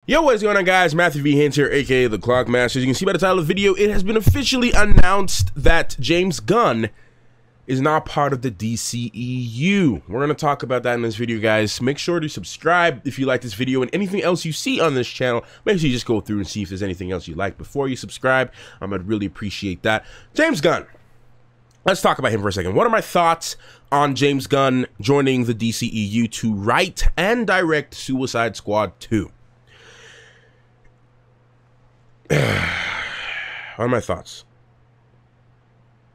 Yo, what is going on, guys? Matthew V. Haynes here, aka the Clockmaster. As you can see by the title of the video, it has been officially announced that James Gunn is not part of the DCEU. We're going to talk about that in this video, guys. Make sure to subscribe if you like this video, and anything else you see on this channel, make sure you just go through and see if there's anything else you like before you subscribe. I'd really appreciate that. James Gunn. Let's talk about him for a second. What are my thoughts on James Gunn joining the DCEU to write and direct Suicide Squad 2? What are my thoughts?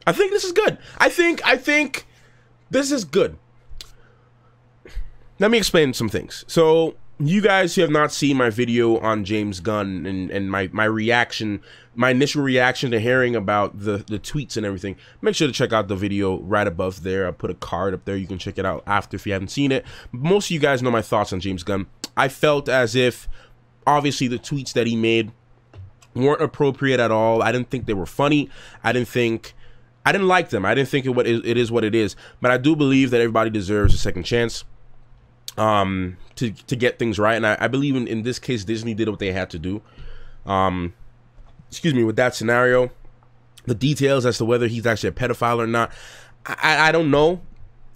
I think this is good. I think this is good. Let me explain some things. So, you guys who have not seen my video on James Gunn and my reaction, my initial reaction to hearing about the tweets and everything, make sure to check out the video right above there. I'll put a card up there. You can check it out after if you haven't seen it. Most of you guys know my thoughts on James Gunn. I felt as if, obviously, the tweets that he made weren't appropriate at all. I didn't think they were funny. I didn't like them. I didn't think it is what it is. But I do believe that everybody deserves a second chance to get things right. And I believe in this case, Disney did what they had to do. Excuse me, with that scenario. The details as to whether he's actually a pedophile or not, I don't know.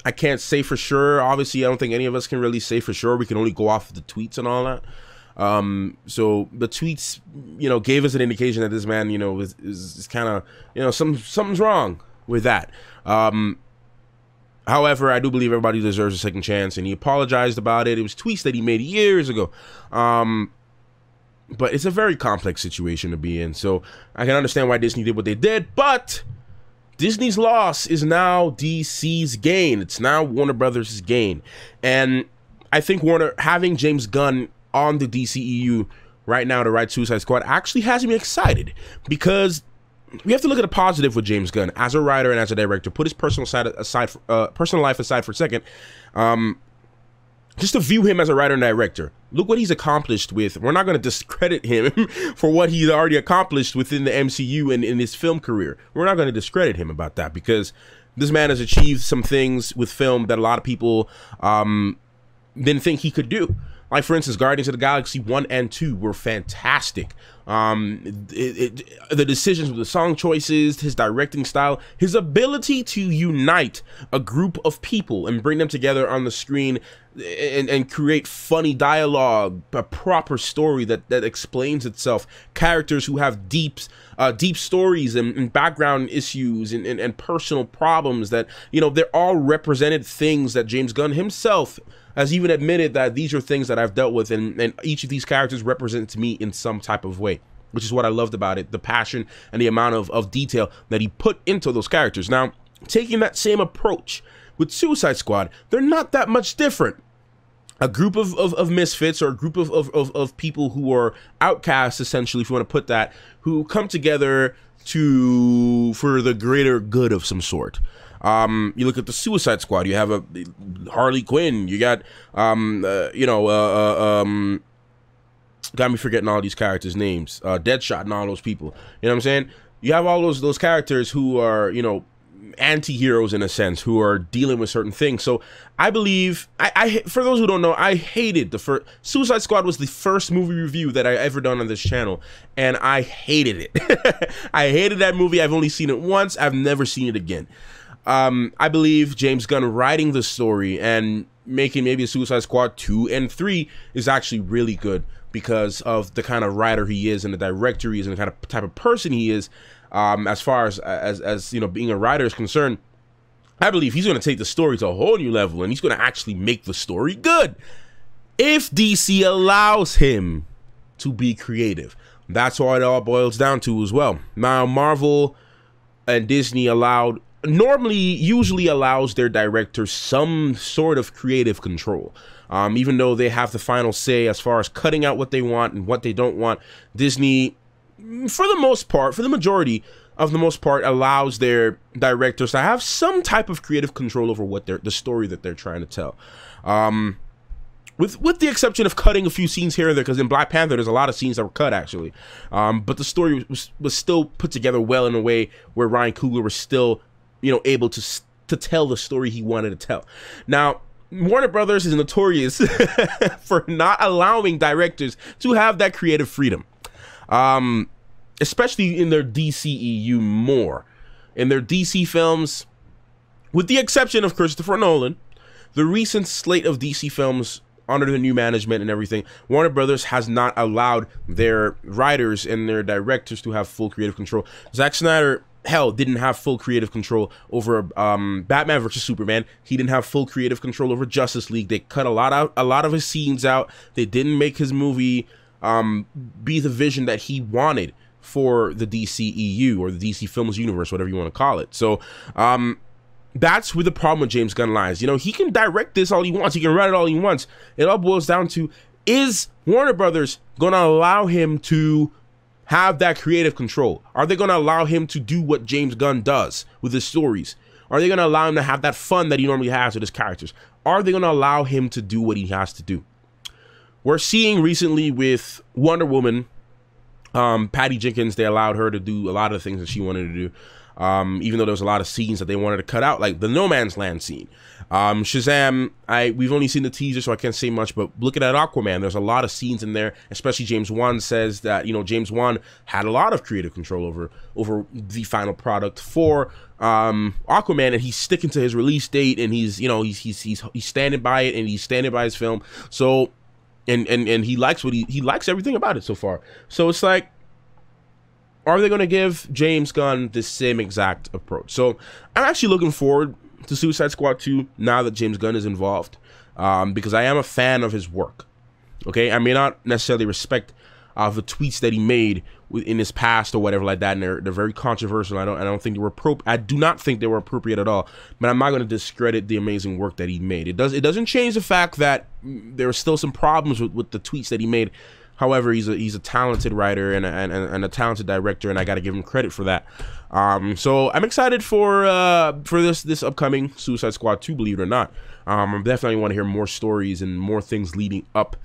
I can't say for sure. Obviously, I don't think any of us can really say for sure. We can only go off of the tweets and all that. So the tweets, gave us an indication that this man, is kind of, something's wrong with that. However, I do believe everybody deserves a second chance, and he apologized about it. It was tweets that he made years ago. But it's a very complex situation to be in. So I can understand why Disney did what they did, but Disney's loss is now DC's gain. It's now Warner Brothers' gain. And I think Warner having James Gunn on the DCEU right now to write Suicide Squad actually has me excited, because we have to look at the positive with James Gunn as a writer and as a director. Put his personal life aside for a second. Just to view him as a writer and director. Look what he's accomplished with. We're not going to discredit him for what he's already accomplished within the MCU and in his film career. We're not going to discredit him about that, because this man has achieved some things with film that a lot of people didn't think he could do. Like, for instance, Guardians of the Galaxy 1 and 2 were fantastic. The decisions with the song choices, his directing style, his ability to unite a group of people and bring them together on the screen and create funny dialogue, a proper story that explains itself, characters who have deep stories and background issues and personal problems that, they're all represented things that James Gunn himself has even admitted that these are things that I've dealt with, and each of these characters represents me in some type of way, which is what I loved about it, the passion and the amount of detail that he put into those characters. Now, taking that same approach with Suicide Squad, they're not that much different. A group of misfits, or a group of people who are outcasts, essentially, if you want to put that, who come together for the greater good of some sort. You look at the Suicide Squad, you have a Harley Quinn, you got got me forgetting all these characters' names, Deadshot and all those people. You know what I'm saying? You have all those characters who are, anti-heroes in a sense, who are dealing with certain things. So I believe, for those who don't know, I hated the first Suicide Squad. Was the first movie review that I ever done on this channel, and I hated it. I hated that movie. I've only seen it once. I've never seen it again. I believe James Gunn writing the story and making maybe a Suicide Squad 2 and 3 is actually really good, because of the kind of writer he is and the director he is and the kind of type of person he is. As far as being a writer is concerned, I believe he's going to take the story to a whole new level, and he's going to actually make the story good if DC allows him to be creative. That's what it all boils down to as well. Now, Marvel and Disney usually allows their directors some sort of creative control. Even though they have the final say as far as cutting out what they want and what they don't want, Disney, for the majority of the most part, allows their directors to have some type of creative control over what the story that they're trying to tell. With the exception of cutting a few scenes here and there, because in Black Panther there's a lot of scenes that were cut actually. But the story was still put together well in a way where Ryan Coogler was still able to tell the story he wanted to tell. Now, Warner Brothers is notorious for not allowing directors to have that creative freedom, especially in their DCEU more. In their DC films, with the exception of Christopher Nolan, the recent slate of DC films under the new management and everything, Warner Brothers has not allowed their writers and their directors to have full creative control. Zack Snyder, hell, didn't have full creative control over Batman versus Superman. He didn't have full creative control over Justice League. They cut a lot of his scenes out. They didn't make his movie be the vision that he wanted for the DCEU or the DC Films universe, whatever you want to call it. So that's where the problem with James Gunn lies. You know, he can direct this all he wants. He can write it all he wants. It all boils down to, is Warner Brothers going to allow him to have that creative control? Are they going to allow him to do what James Gunn does with his stories? Are they going to allow him to have that fun that he normally has with his characters? Are they going to allow him to do what he has to do? We're seeing recently with Wonder Woman, Patty Jenkins, they allowed her to do a lot of the things that she wanted to do. Even though there was a lot of scenes that they wanted to cut out, like the No Man's Land scene. Shazam, we've only seen the teaser, so I can't say much, but looking at Aquaman, there's a lot of scenes in there, especially James Wan says that, you know, James Wan had a lot of creative control over the final product for Aquaman, and he's sticking to his release date, and he's standing by it, and he's standing by his film. So and he likes he likes everything about it so far. So it's like, are they going to give James Gunn the same exact approach? So I'm actually looking forward to Suicide Squad 2 now that James Gunn is involved, because I am a fan of his work. Okay, I may not necessarily respect the tweets that he made in his past or whatever like that, and they're very controversial. I don't think they were appropriate. I do not think they were appropriate at all. But I'm not going to discredit the amazing work that he made. It doesn't change the fact that there are still some problems with the tweets that he made. However, he's a talented writer and a talented director, and I got to give him credit for that. So I'm excited for this upcoming Suicide Squad 2, believe it or not. I definitely want to hear more stories and more things leading up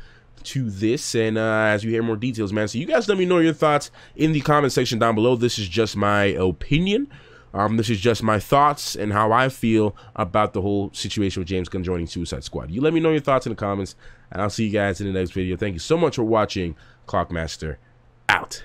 to this, and as you hear more details, man. So you guys let me know your thoughts in the comment section down below. This is just my opinion. This is just my thoughts and how I feel about the whole situation with James Gunn joining Suicide Squad. You let me know your thoughts in the comments, and I'll see you guys in the next video. Thank you so much for watching. Clockmaster out.